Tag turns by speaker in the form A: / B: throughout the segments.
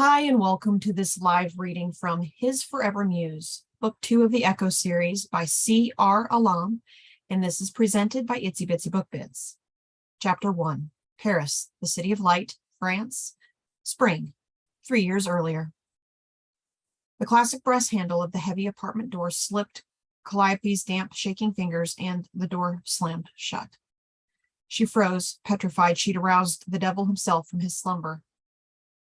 A: Hi, and welcome to this live reading from His Forever Muse, Book 2 of the Echo series by C.R. Alam, and this is presented by Itsy Bitsy Book Bits. Chapter 1, Paris, the City of Light, France, Spring, 3 years earlier. The classic brass handle of the heavy apartment door slipped Calliope's damp, shaking fingers, and the door slammed shut. She froze, petrified she'd aroused the devil himself from his slumber.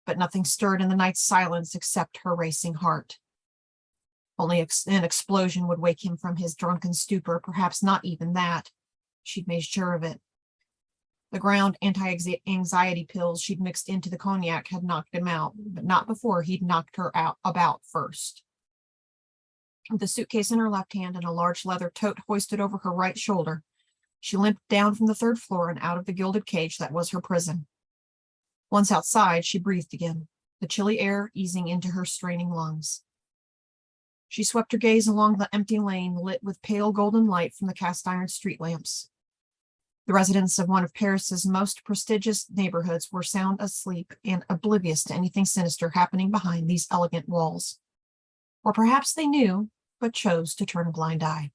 A: But nothing stirred in the night's silence except her racing heart. Only an explosion would wake him from his drunken stupor, perhaps not even that. She'd made sure of it. The ground anti-anxiety pills she'd mixed into the cognac had knocked him out, but not before he'd knocked her about first. With a suitcase in her left hand and a large leather tote hoisted over her right shoulder, she limped down from the third floor and out of the gilded cage that was her prison. Once outside, she breathed again, the chilly air easing into her straining lungs. She swept her gaze along the empty lane lit with pale golden light from the cast-iron street lamps. The residents of one of Paris's most prestigious neighborhoods were sound asleep and oblivious to anything sinister happening behind these elegant walls. Or perhaps they knew, but chose to turn a blind eye.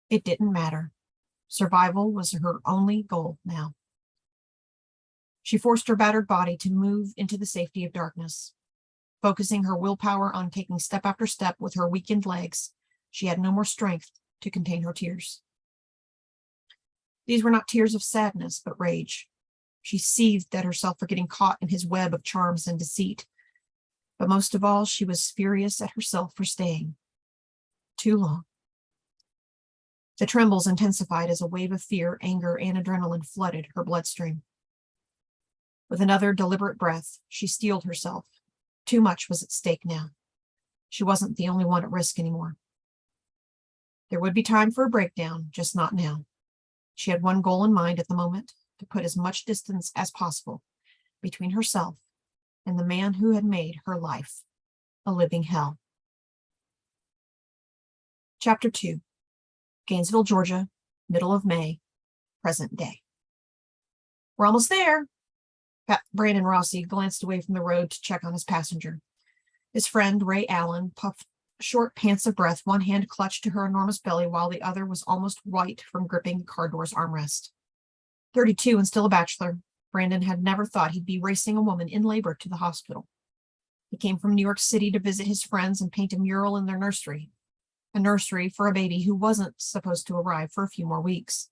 A: It didn't matter. Survival was her only goal now. She forced her battered body to move into the safety of darkness. Focusing her willpower on taking step after step with her weakened legs, she had no more strength to contain her tears. These were not tears of sadness, but rage. She seethed at herself for getting caught in his web of charms and deceit. But most of all, she was furious at herself for staying. Too long. The trembles intensified as a wave of fear, anger, and adrenaline flooded her bloodstream. With another deliberate breath, she steeled herself. Too much was at stake now. She wasn't the only one at risk anymore. There would be time for a breakdown, just not now. She had one goal in mind at the moment, to put as much distance as possible between herself and the man who had made her life a living hell. Chapter 2, Gainesville, Georgia, middle of May, present day. We're almost there. Brandon Rossi glanced away from the road to check on his passenger. His friend, Ray Allen, puffed short pants of breath, one hand clutched to her enormous belly while the other was almost white from gripping the car door's armrest. 32 and still a bachelor, Brandon had never thought he'd be racing a woman in labor to the hospital. He came from New York City to visit his friends and paint a mural in their nursery. A nursery for a baby who wasn't supposed to arrive for a few more weeks.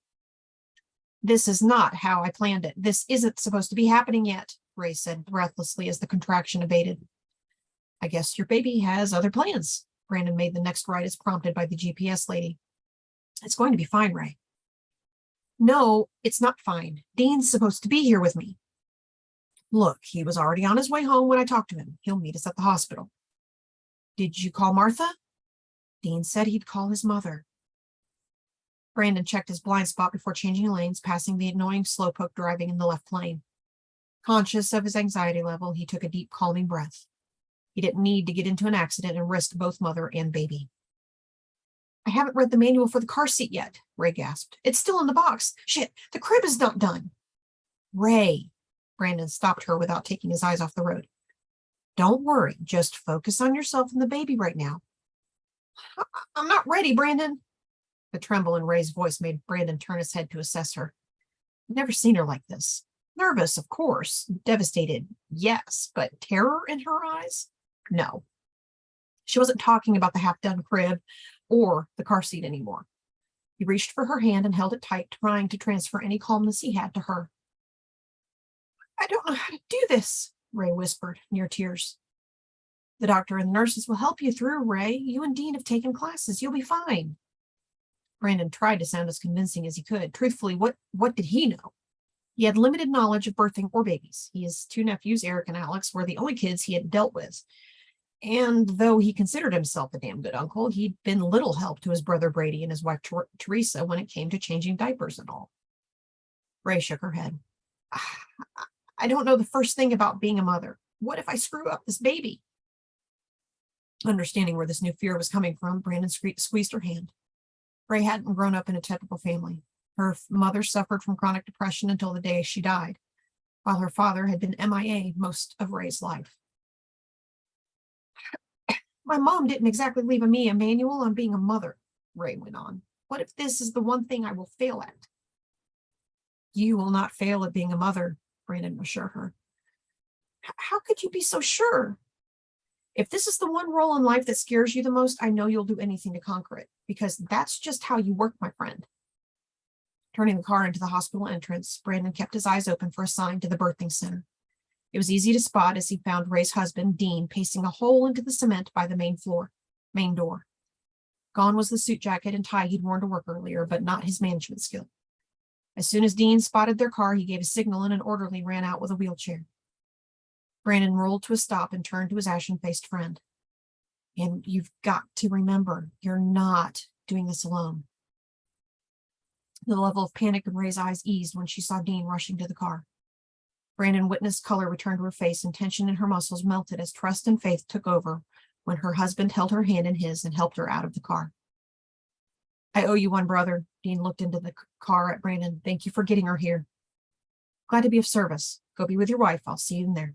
A: This is not how I planned it. This isn't supposed to be happening yet, Ray said breathlessly as the contraction abated. I guess your baby has other plans. Brandon made the next right as prompted by the GPS lady. It's going to be fine, Ray. No, it's not fine. Dean's supposed to be here with me. Look, he was already on his way home when I talked to him. He'll meet us at the hospital. Did you call Martha? Dean said he'd call his mother. Brandon checked his blind spot before changing lanes, passing the annoying slowpoke driving in the left lane. Conscious of his anxiety level, he took a deep, calming breath. He didn't need to get into an accident and risk both mother and baby. I haven't read the manual for the car seat yet, Ray gasped. It's still in the box. Shit, the crib is not done. Ray, Brandon stopped her without taking his eyes off the road. Don't worry, just focus on yourself and the baby right now. I'm not ready, Brandon. The tremble in Ray's voice made Brandon turn his head to assess her. I'd never seen her like this. Nervous, of course. Devastated, yes. But terror in her eyes? No. She wasn't talking about the half-done crib or the car seat anymore. He reached for her hand and held it tight, trying to transfer any calmness he had to her. I don't know how to do this, Ray whispered, near tears. The doctor and the nurses will help you through, Ray. You and Dean have taken classes. You'll be fine. Brandon tried to sound as convincing as he could. Truthfully, what did he know? He had limited knowledge of birthing or babies. His two nephews, Eric and Alex, were the only kids he had dealt with. And though he considered himself a damn good uncle, he'd been little help to his brother Brady and his wife Teresa when it came to changing diapers and all. Ray shook her head. I don't know the first thing about being a mother. What if I screw up this baby? Understanding where this new fear was coming from, Brandon squeezed her hand. Ray hadn't grown up in a typical family. Her mother suffered from chronic depression until the day she died, while her father had been MIA most of Ray's life. My mom didn't exactly leave me a manual on being a mother, Ray went on. What if this is the one thing I will fail at? You will not fail at being a mother, Brandon assured her. How could you be so sure? If this is the one role in life that scares you the most, I know you'll do anything to conquer it, because that's just how you work, my friend. Turning the car into the hospital entrance, Brandon kept his eyes open for a sign to the birthing center. It was easy to spot as he found Ray's husband, Dean, pacing a hole into the cement by the main door. Gone was the suit jacket and tie he'd worn to work earlier, but not his management skill. As soon as Dean spotted their car, he gave a signal and an orderly ran out with a wheelchair. Brandon rolled to a stop and turned to his ashen-faced friend. And you've got to remember, you're not doing this alone. The level of panic in Ray's eyes eased when she saw Dean rushing to the car. Brandon witnessed color return to her face and tension in her muscles melted as trust and faith took over when her husband held her hand in his and helped her out of the car. I owe you one, brother. Dean looked into the car at Brandon. Thank you for getting her here. Glad to be of service. Go be with your wife. I'll see you in there.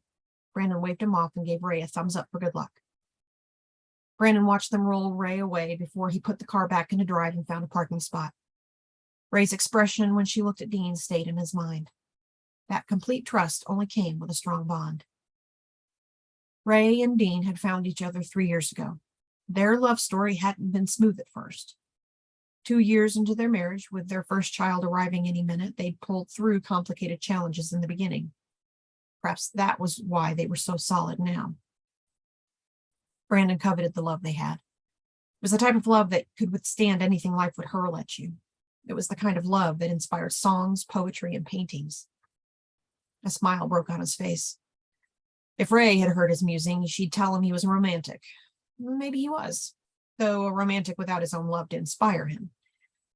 A: Brandon waved him off and gave Ray a thumbs up for good luck. Brandon watched them roll Ray away before he put the car back into drive and found a parking spot. Ray's expression when she looked at Dean stayed in his mind. That complete trust only came with a strong bond. Ray and Dean had found each other 3 years ago. Their love story hadn't been smooth at first. 2 years into their marriage, with their first child arriving any minute, they'd pulled through complicated challenges in the beginning. Perhaps that was why they were so solid now. Brandon coveted the love they had. It was the type of love that could withstand anything life would hurl at you. It was the kind of love that inspired songs, poetry, and paintings. A smile broke on his face. If Ray had heard his musing, she'd tell him he was a romantic. Maybe he was, though a romantic without his own love to inspire him.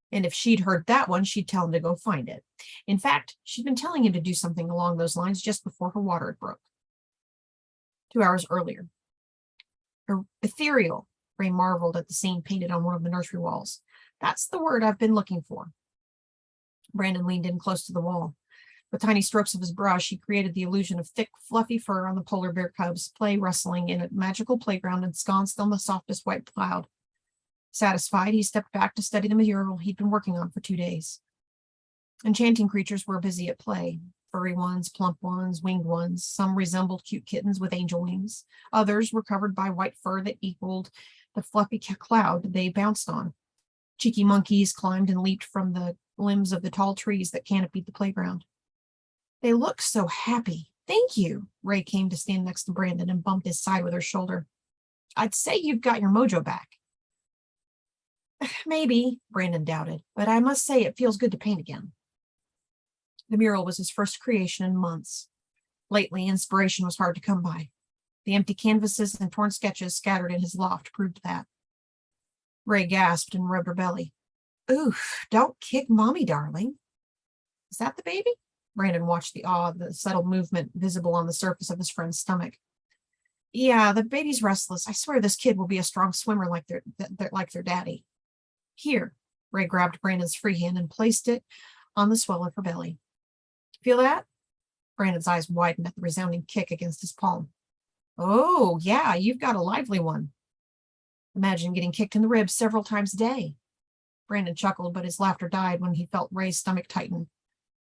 A: And if she'd heard that one, she'd tell him to go find it. In fact, she'd been telling him to do something along those lines just before her water had broke. 2 hours earlier. Ethereal, Ray marveled at the scene painted on one of the nursery walls. That's the word I've been looking for. Brandon leaned in close to the wall. With tiny strokes of his brush, he created the illusion of thick, fluffy fur on the polar bear cubs, play wrestling in a magical playground ensconced on the softest white cloud. Satisfied, he stepped back to study the mural he'd been working on for 2 days. Enchanting creatures were busy at play. Furry ones, plump ones, winged ones. Some resembled cute kittens with angel wings. Others were covered by white fur that equaled the fluffy cloud they bounced on. Cheeky monkeys climbed and leaped from the limbs of the tall trees that canopied the playground. They look so happy. Thank you. Ray came to stand next to Brandon and bumped his side with her shoulder. I'd say you've got your mojo back. Maybe, Brandon doubted, but I must say it feels good to paint again. The mural was his first creation in months. Lately, inspiration was hard to come by. The empty canvases and torn sketches scattered in his loft proved that. Ray gasped and rubbed her belly. Oof, don't kick mommy, darling. Is that the baby? Brandon watched the subtle movement visible on the surface of his friend's stomach. Yeah, the baby's restless. I swear this kid will be a strong swimmer like their daddy. Here, Ray grabbed Brandon's free hand and placed it on the swell of her belly. Feel that? Brandon's eyes widened at the resounding kick against his palm. Oh, yeah, you've got a lively one. Imagine getting kicked in the ribs several times a day. Brandon chuckled, but his laughter died when he felt Ray's stomach tighten.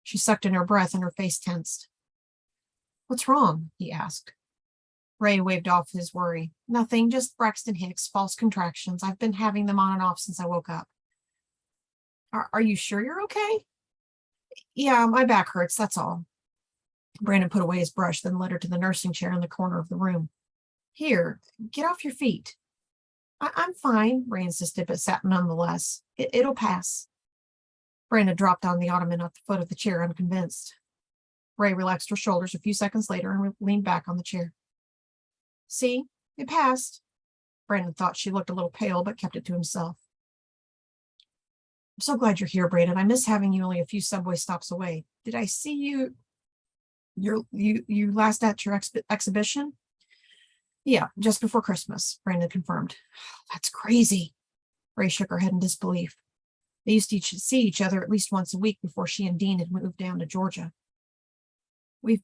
A: She sucked in her breath and her face tensed. What's wrong? He asked. Ray waved off his worry. Nothing, just Braxton Hicks, false contractions. I've been having them on and off since I woke up. Are you sure you're okay? Yeah, my back hurts, that's all. Brandon put away his brush, then led her to the nursing chair in the corner of the room. Here, get off your feet. I'm fine, Ray insisted, but sat nonetheless. It'll pass. Brandon dropped on the ottoman at the foot of the chair, unconvinced. Ray relaxed her shoulders a few seconds later and leaned back on the chair. See, it passed. Brandon thought she looked a little pale, but kept it to himself. I'm so glad you're here, Brandon. I miss having you only a few subway stops away. Did I see you last at your exhibition? Yeah, just before Christmas, Brandon confirmed. That's crazy. Ray shook her head in disbelief. They used to see each other at least once a week before she and Dean had moved down to Georgia. We've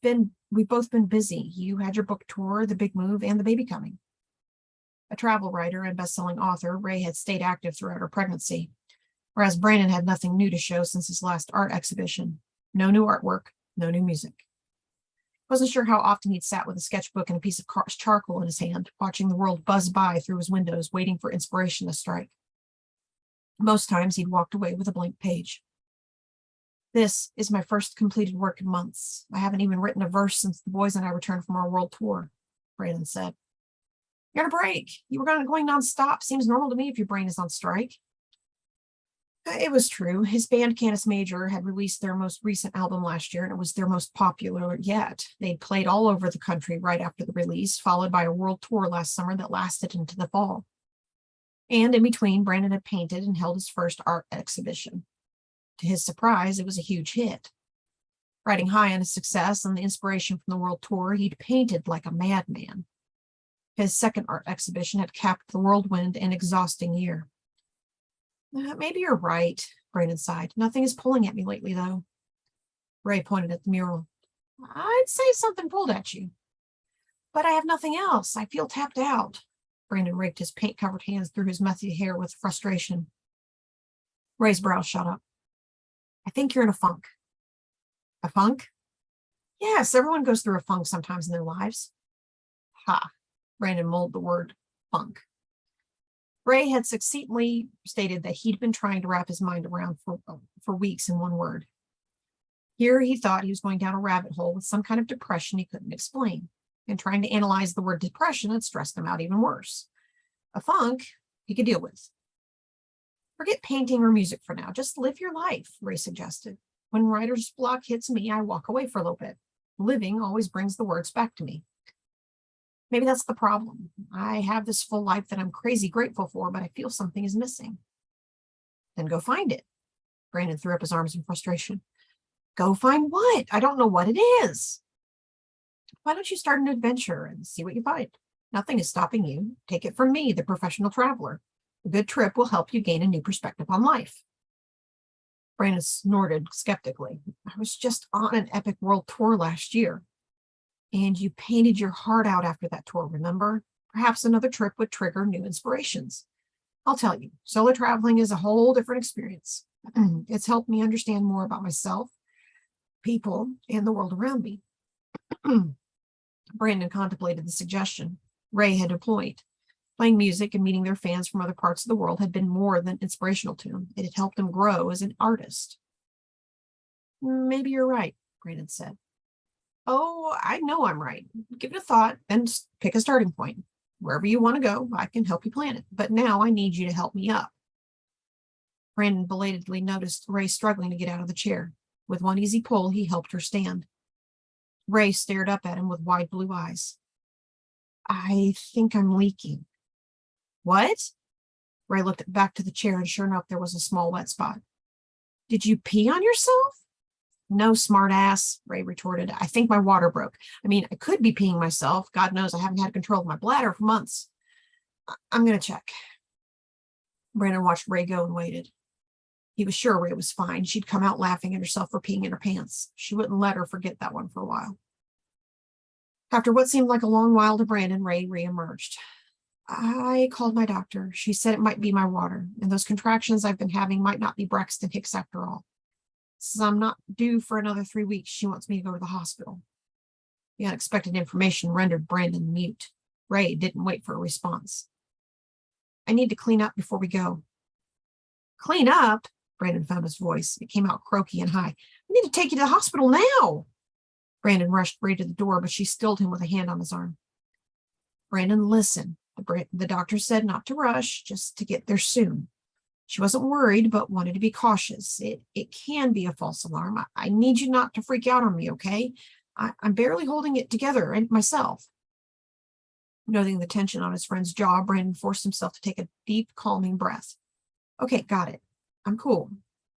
A: both been busy. You had your book tour, the big move, and the baby coming. A travel writer and best-selling author, Ray had stayed active throughout her pregnancy, whereas Brandon had nothing new to show since his last art exhibition. No new artwork, no new music. Wasn't sure how often he'd sat with a sketchbook and a piece of charcoal in his hand, watching the world buzz by through his windows, waiting for inspiration to strike. Most times he'd walked away with a blank page. This is my first completed work in months. I haven't even written a verse since the boys and I returned from our world tour, Brandon said. You're on a break. You were going nonstop. Seems normal to me if your brain is on strike. It was true. His band, Canis Major, had released their most recent album last year, and it was their most popular yet. They'd played all over the country right after the release, followed by a world tour last summer that lasted into the fall. And in between, Brandon had painted and held his first art exhibition. To his surprise, it was a huge hit. Riding high on his success and the inspiration from the world tour, he'd painted like a madman. His second art exhibition had capped the whirlwind and exhausting year. Maybe you're right, Brandon sighed. Nothing is pulling at me lately, though. Ray pointed at the mural. I'd say something pulled at you. But I have nothing else. I feel tapped out. Brandon raked his paint-covered hands through his messy hair with frustration. Ray's brow shot up. I think you're in a funk. A funk? Yes, everyone goes through a funk sometimes in their lives. Ha, Brandon mulled the word funk. Ray had succinctly stated that he'd been trying to wrap his mind around for weeks in one word. Here he thought he was going down a rabbit hole with some kind of depression he couldn't explain, and trying to analyze the word depression had stressed him out even worse. A funk he could deal with. Forget painting or music for now. Just live your life, Ray suggested. When writer's block hits me, I walk away for a little bit. Living always brings the words back to me. Maybe that's the problem. I have this full life that I'm crazy grateful for, but I feel something is missing. Then go find it. Brandon threw up his arms in frustration. Go find what? I don't know what it is. Why don't you start an adventure and see what you find? Nothing is stopping you. Take it from me, the professional traveler. A good trip will help you gain a new perspective on life. Brandon snorted skeptically. I was just on an epic world tour last year. And you painted your heart out after that tour, remember? Perhaps another trip would trigger new inspirations. I'll tell you, solo traveling is a whole different experience. It's helped me understand more about myself, people, and the world around me. Brandon contemplated the suggestion. Ray had a point. Playing music and meeting their fans from other parts of the world had been more than inspirational to him. It had helped him grow as an artist. Maybe you're right, Brandon said. Oh, I know I'm right. Give it a thought, then pick a starting point. Wherever you want to go, I can help you plan it. But now I need you to help me up. Brandon belatedly noticed Ray struggling to get out of the chair. With one easy pull, he helped her stand. Ray stared up at him with wide blue eyes. I think I'm leaking. What? Ray looked back to the chair, and sure enough, there was a small wet spot. Did you pee on yourself? No, smartass, Ray retorted. I think my water broke. I mean, I could be peeing myself. God knows I haven't had control of my bladder for months. I'm going to check. Brandon watched Ray go and waited. He was sure Ray was fine. She'd come out laughing at herself for peeing in her pants. She wouldn't let her forget that one for a while. After what seemed like a long while to Brandon, Ray reemerged. I called my doctor. She said it might be my water, and those contractions I've been having might not be Braxton Hicks after all. Since I'm not due for another 3 weeks, she wants me to go to the hospital. The unexpected information rendered Brandon mute. Ray didn't wait for a response. I need to clean up before we go. Clean up? Brandon found his voice. It came out croaky and high. I need to take you to the hospital now. Brandon rushed Ray to the door, but she stilled him with a hand on his arm. Brandon, listen. The doctor said not to rush, just to get there soon. She wasn't worried, but wanted to be cautious. It can be a false alarm. I need you not to freak out on me, okay? I'm barely holding it together and myself. Noting the tension on his friend's jaw, Brandon forced himself to take a deep, calming breath. Okay, got it. I'm cool.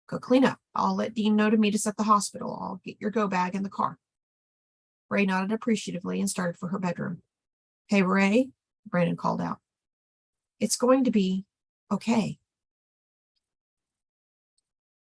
A: Go clean up. I'll let Dean know to meet us at the hospital. I'll get your go bag in the car. Ray nodded appreciatively and started for her bedroom. Hey, Ray, Brandon called out. It's going to be okay.